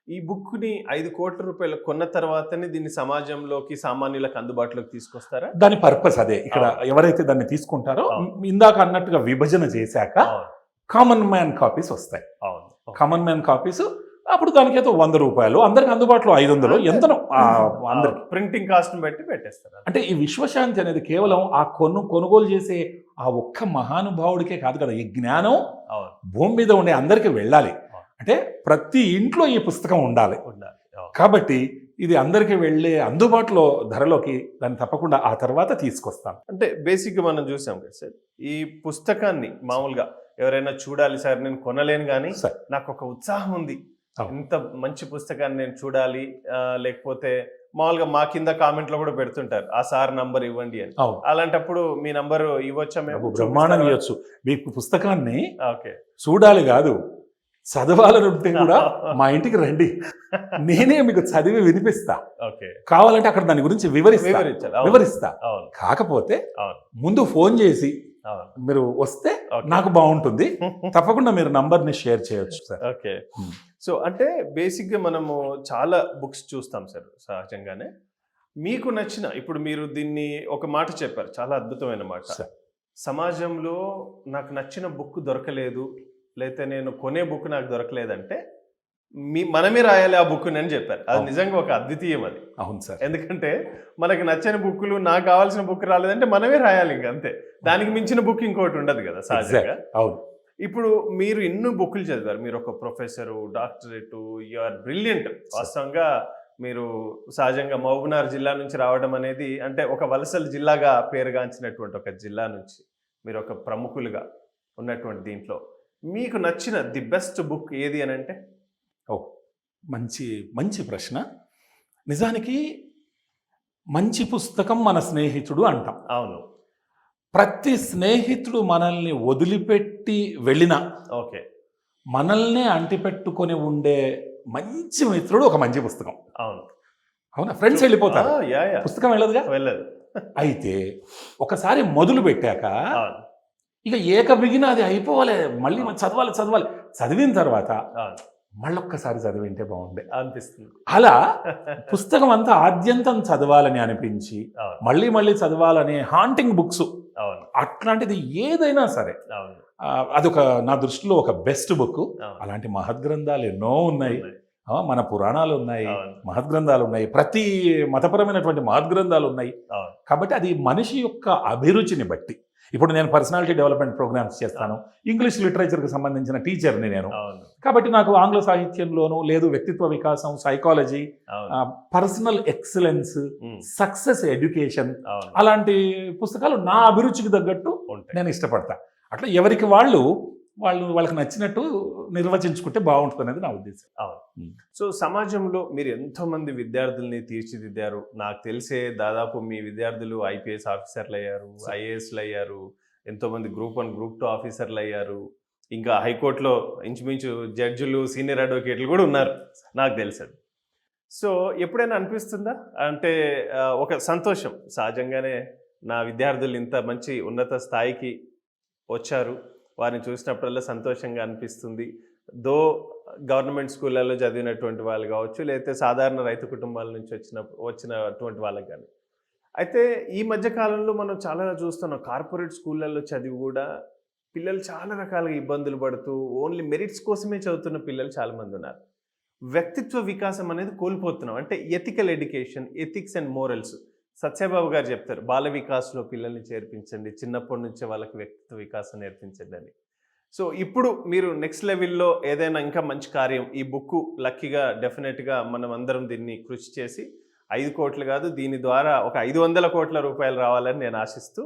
ఈ బుక్‌ని 5,00,00,000 కొన్న తర్వాతనే దీన్ని సమాజంలోకి, సామాన్యులకు అందుబాటులోకి తీసుకొస్తారా? దాని పర్పస్ అదే. ఇక్కడ అవును. ఎవరైతే దాన్ని తీసుకుంటారో అవును. ఇందాక అన్నట్టుగా విభజన చేశాక అవును. కామన్ మ్యాన్ కాపీస్ వస్తాయి. అవును. కామన్ మ్యాన్ కాపీస్ అప్పుడు దానికేదో ₹100 అందరికి అందుబాటులో 500 ఎంతనో అందరికి. ప్రింటింగ్ కాస్ట్‌ని బట్టి పెట్టేస్తారు. అంటే ఈ విశ్వశాంతి అనేది కేవలం ఆ కొనుగోలు చేసే ఆ ఒక్క మహానుభావుడికే కాదు కదా. ఈ జ్ఞానం అవును. భూమి మీద ఉండే అందరికి వెళ్ళాలి. అవును. అంటే ప్రతి ఇంట్లో ఈ పుస్తకం ఉండాలి. ఉండాలి. అవును. కాబట్టి ఇది అందరికి వెళ్ళే అందుబాటులో ధరలోకి దాన్ని తప్పకుండా ఆ తర్వాత తీసుకొస్తాం. అంటే బేసిక్‌గా మనం చూసాం కదా సార్. ఈ పుస్తకాన్ని మామూలుగా ఎవరైనా చూడాలి సార్, నేను కొనలేను గానీ సార్. నాకొక ఉత్సాహం ఉంది. అవును. ఇంత మంచి పుస్తకాన్ని నేను చూడాలి. లేకపోతే మామూలుగా మా కింద కామెంట్‌లో కూడా పెడుతుంటారు. ఆ సార్ నంబర్ ఇవ్వండి అని. అవును. అలాంటప్పుడు మీ నంబరు ఇవ్వొచ్చా మేము? బ్రహ్మాండంగా ఇవ్వచ్చు. మీకు పుస్తకాన్ని ఓకే. చూడాలి కాదు, చదవాలని ఉంటే కూడా మా ఇంటికి రండి. నేనే మీకు చదివి వినిపిస్తా. ఓకే. కావాలంటే అక్కడ దాని గురించి వివరించాలి. అవును. వివరిస్తా. అవును. కాకపోతే అవును. ముందు ఫోన్ చేసి అవును. మీరు వస్తే ఓకే. నాకు బాగుంటుంది. తప్పకుండా మీరు నంబర్ని షేర్ చేయొచ్చు సార్. ఓకే. సో అంటే బేసిక్‌గా మనము చాలా బుక్స్ చూస్తాం సార్ సహజంగానే. మీకు నచ్చిన ఇప్పుడు మీరు దీన్ని ఒక మాట చెప్పారు. చాలా అద్భుతమైన మాట. సార్. సమాజంలో నాకు నచ్చిన బుక్ దొరకలేదు, లేతే నేను కొనే బుక్ నాకు దొరకలేదంటే మనమే రాయాలి ఆ బుక్‌ని అని చెప్పారు. అది అవును. నిజంగా ఒక అద్వితీయం అది. అవును సార్. ఎందుకంటే మనకు నచ్చని బుక్కులు, నాకు కావాల్సిన బుక్ రాలేదంటే మనమే రాయాలి ఇంక అంతే. దానికి మించిన బుక్ ఇంకోటి ఉండదు కదా సహజంగా. అవును. ఇప్పుడు మీరు ఎన్నో బుక్కులు చదివారు. మీరు ఒక professor, doctorate, you are brilliant. వాస్తవంగా మీరు సహజంగా మహబూబ్‌నగర్ జిల్లా నుంచి రావడం అనేది అంటే ఒక వలసల జిల్లాగా పేరుగాంచినటువంటి ఒక జిల్లా నుంచి మీరు ఒక ప్రముఖులుగా ఉన్నటువంటి దీంట్లో మీకు నచ్చిన ది బెస్ట్ బుక్ ఏది అని అంటే? మంచి మంచి ప్రశ్న. నిజానికి మంచి పుస్తకం మన స్నేహితుడు అంటాం. అవును. ప్రతి స్నేహితుడు మనల్ని వదిలిపెట్టి వెళ్ళినా ఓకే. మనల్నే అంటిపెట్టుకొని ఉండే మంచి మిత్రుడు ఒక మంచి పుస్తకం. అవును. అవునా? ఫ్రెండ్స్ వెళ్ళిపోతారు, యాహ్! పుస్తకం వెళ్ళదుగా. వెళ్ళదు. అయితే ఒకసారి మొదలు పెట్టాక అవును. ఇక ఏకబిగిన అది అయిపోవాలి. మళ్ళీ చదవాలి. చదివిన తర్వాత అవును. మళ్ళొక్కసారి చదివింటే బాగుండే అనిపిస్తుంది. అలా పుస్తకం అంతా ఆద్యంతం చదవాలని అనిపించి అవును. మళ్ళీ చదవాలనే హాంటింగ్ బుక్స్ అవును. అట్లాంటిది ఏదైనా సరే అవును. అదొక నా దృష్టిలో ఒక బెస్ట్ బుక్. అవును. అలాంటి మహద్గ్రంథాలు ఎన్నో ఉన్నాయి. మన పురాణాలు ఉన్నాయి, అవును. మహద్గ్రంథాలు ఉన్నాయి, ప్రతి మతపరమైనటువంటి మహద్గ్రంథాలు ఉన్నాయి. అవును. కాబట్టి అది మనిషి యొక్క అభిరుచిని బట్టి. ఇప్పుడు నేను పర్సనాలిటీ డెవలప్మెంట్ ప్రోగ్రామ్స్ చేస్తాను. ఇంగ్లీష్ లిటరేచర్కి సంబంధించిన టీచర్ని నేను. అవును. కాబట్టి నాకు ఆంగ్ల సాహిత్యంలోనూ లేదు వ్యక్తిత్వ వికాసం, సైకాలజీ, అవును. పర్సనల్ ఎక్సలెన్స్, సక్సెస్ ఎడ్యుకేషన్ అవును. అలాంటి పుస్తకాలు నా అభిరుచికి తగ్గట్టు ఉంటాయి. నేను ఇష్టపడతా. అట్లా ఎవరికి వాళ్ళకి నచ్చినట్టు నిర్వచించుకుంటే బాగుంటుంది అనేది నా ఉద్దేశం. అవును. సో సమాజంలో మీరు ఎంతోమంది విద్యార్థుల్ని తీర్చిదిద్దారు. నాకు తెలిసే దాదాపు మీ విద్యార్థులు ఐపీఎస్ ఆఫీసర్లు అయ్యారు, ఐఏఎస్లు అయ్యారు, ఎంతోమంది గ్రూప్ 1, గ్రూప్ 2 ఆఫీసర్లు అయ్యారు. ఇంకా హైకోర్టులో ఇంచుమించు జడ్జిలు, సీనియర్ అడ్వకేట్లు కూడా ఉన్నారు నాకు తెలుసు. సో ఎప్పుడైనా అనిపిస్తుందా అంటే ఒక సంతోషం సహజంగానే నా విద్యార్థులు ఇంత మంచి ఉన్నత స్థాయికి వచ్చారు, వారిని చూసినప్పుడల్లా సంతోషంగా అనిపిస్తుంది. గవర్నమెంట్ స్కూళ్ళల్లో చదివినటువంటి వాళ్ళు కావచ్చు, లేకపోతే సాధారణ రైతు కుటుంబాల నుంచి వచ్చినటువంటి వాళ్ళకి కానీ. అయితే ఈ మధ్య కాలంలో మనం చాలా చూస్తున్నాం, కార్పొరేట్ స్కూళ్ళల్లో చదివి కూడా పిల్లలు చాలా రకాలుగా ఇబ్బందులు పడుతూ ఓన్లీ మెరిట్స్ కోసమే చదువుతున్న పిల్లలు చాలామంది ఉన్నారు. వ్యక్తిత్వ వికాసం అనేది కోల్పోతున్నాం. అంటే ethical education, ethics and morals Satyababu గారు చెప్తారు, బాల వికాస్లో పిల్లల్ని చేర్పించండి, చిన్నప్పటి నుంచే వాళ్ళకి వ్యక్తిత్వ వికాసం నేర్పించండి అని. సో ఇప్పుడు మీరు నెక్స్ట్ లెవెల్లో ఏదైనా ఇంకా మంచి కార్యం, ఈ బుక్ లక్కీగా డెఫినెట్గా మనం అందరం దీన్ని కృషి చేసి 5 కోట్లు కాదు, దీని ద్వారా ఒక 500 కోట్ల రూపాయలు రావాలని నేను ఆశిస్తూ,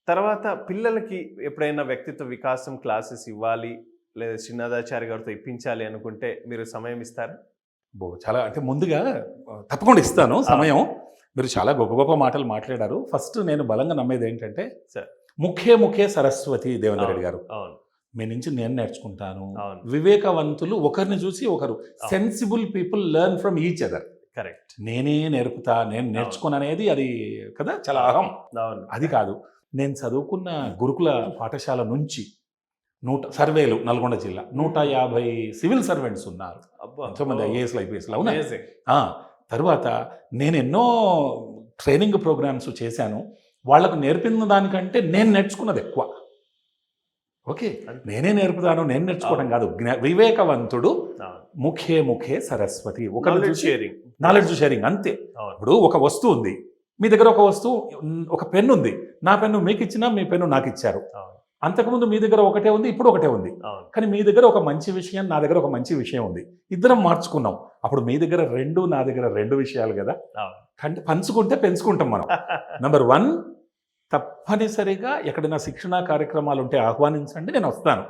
తర్వాత పిల్లలకి ఎప్పుడైనా వ్యక్తిత్వ వికాసం క్లాసెస్ ఇవ్వాలి లేదా శ్రీనాథాచారి గారితో ఇప్పించాలి అనుకుంటే మీరు సమయం ఇస్తారా? చాలా అంటే ముందుగా తప్పకుండా ఇస్తాను సమయం. మీరు చాలా గొప్ప గొప్ప మాటలు మాట్లాడారు. ఫస్ట్ నేను బలంగా నమ్మేది ఏంటంటే ముఖే సరస్వతి దేవేంద్ర రెడ్డి గారు. మీ నుంచి నేను నేర్చుకుంటాను. వివేకవంతులు ఒకరిని చూసి ఒకరు, sensible people learn from each other. Correct. నేనే నేర్పుతా, నేను నేర్చుకుని అనేది అది కదా, చాలా అహం. అది కాదు. నేను చదువుకున్న గురుకుల పాఠశాల నుంచి సర్వేలు నల్గొండ జిల్లా 150 సివిల్ సర్వెంట్స్ ఉన్నారు, అబ్బా, ఎంతోమంది ఐఏఎస్లు ఐపీఎస్లు. అవునా? amazing. తర్వాత నేను ఎన్నో ట్రైనింగ్ ప్రోగ్రామ్స్ చేశాను. వాళ్ళకు నేర్పిన దానికంటే నేను నేర్చుకున్నది ఎక్కువ. ఓకే, నేనే నేర్పుతాను, నేను నేర్చుకోవడం కాదు. వివేకవంతుడు అవును. ముఖే ముఖే సరస్వతి. ఒక Knowledge sharing. నాలెడ్జ్ షేరింగ్ అంతే. అవును. ఇప్పుడు ఒక వస్తువు ఉంది, మీ దగ్గర ఒక వస్తువు, ఒక పెన్ను ఉంది, నా పెన్ను మీకు ఇచ్చినా మీ పెన్ను నాకు ఇచ్చారు. అవును. అంతకుముందు మీ దగ్గర ఒకటే ఉంది, ఇప్పుడు ఒకటే ఉంది. అవును. కానీ మీ దగ్గర ఒక మంచి విషయం, నా దగ్గర ఒక మంచి విషయం ఉంది, ఇద్దరం మార్చుకున్నాం. అప్పుడు మీ దగ్గర 2, నా దగ్గర 2 విషయాలు కదా. అవును. అంటే పంచుకుంటే పెంచుకుంటాం మనం. నెంబర్ 1, తప్పనిసరిగా ఎక్కడైనా శిక్షణా కార్యక్రమాలు ఉంటే ఆహ్వానించండి, నేను వస్తాను.